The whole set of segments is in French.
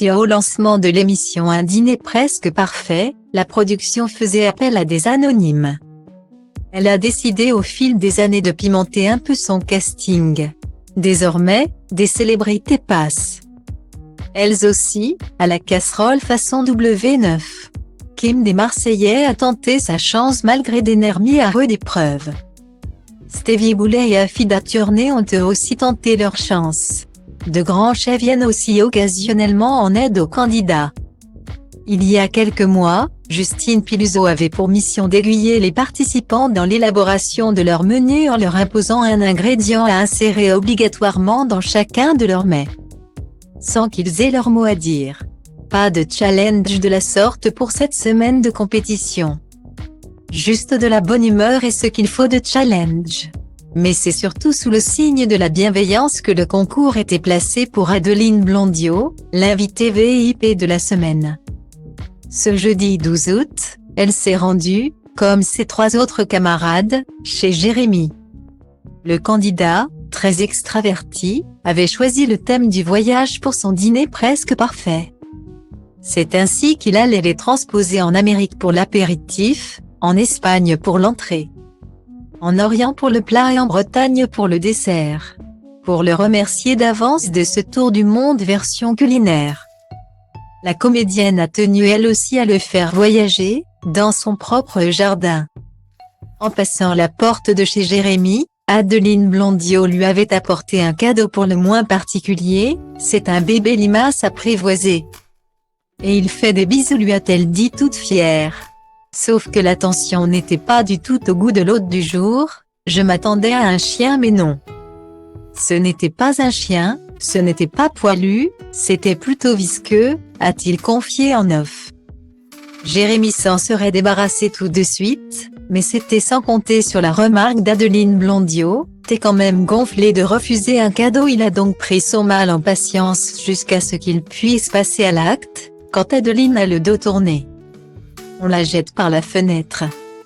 Si au lancement de l'émission Un dîner presque parfait, la production faisait appel à des anonymes, elle a décidé au fil des années de pimenter un peu son casting. Désormais, des célébrités passent, elles aussi, à la casserole façon W9. Kim des Marseillais a tenté sa chance malgré des nerfs mis à rude épreuve. Stevie Boulet et Afida Turner ont eux aussi tenté leur chance. De grands chefs viennent aussi occasionnellement en aide aux candidats. Il y a quelques mois, Justine Piluzzo avait pour mission d'aiguiller les participants dans l'élaboration de leur menu en leur imposant un ingrédient à insérer obligatoirement dans chacun de leurs mets, sans qu'ils aient leur mot à dire. Pas de challenge de la sorte pour cette semaine de compétition. Juste de la bonne humeur et ce qu'il faut de challenge. Mais c'est surtout sous le signe de la bienveillance que le concours était placé pour Adeline Blondiot, l'invitée VIP de la semaine. Ce jeudi 12 août, elle s'est rendue, comme ses 3 autres camarades, chez Jérémy. Le candidat, très extraverti, avait choisi le thème du voyage pour son dîner presque parfait. C'est ainsi qu'il allait les transposer en Amérique pour l'apéritif, en Espagne pour l'entrée, en Orient pour le plat et en Bretagne pour le dessert. Pour le remercier d'avance de ce tour du monde version culinaire, la comédienne a tenu elle aussi à le faire voyager, dans son propre jardin. En passant la porte de chez Jérémy, Adeline Blondiot lui avait apporté un cadeau pour le moins particulier, c'est un bébé limace apprivoisé. Et il fait des bisous lui a-t-elle dit toute fière. Sauf que l'attention n'était pas du tout au goût de l'hôte du jour, je m'attendais à un chien mais non. Ce n'était pas un chien, ce n'était pas poilu, c'était plutôt visqueux, a-t-il confié en off. Jérémy s'en serait débarrassé tout de suite, mais c'était sans compter sur la remarque d'Adeline Blondiot, « T'es quand même gonflé de refuser un cadeau ». Il a donc pris son mal en patience jusqu'à ce qu'il puisse passer à l'acte, quand Adeline a le dos tourné. On la jette par la fenêtre.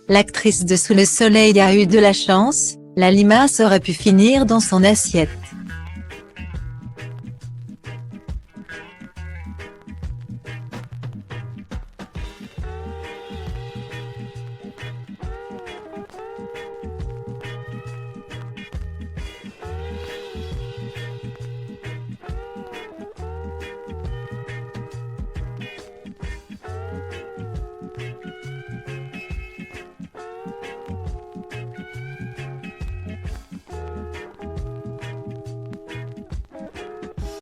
L'actrice de Sous le soleil a eu de la chance, la limace aurait pu finir dans son assiette.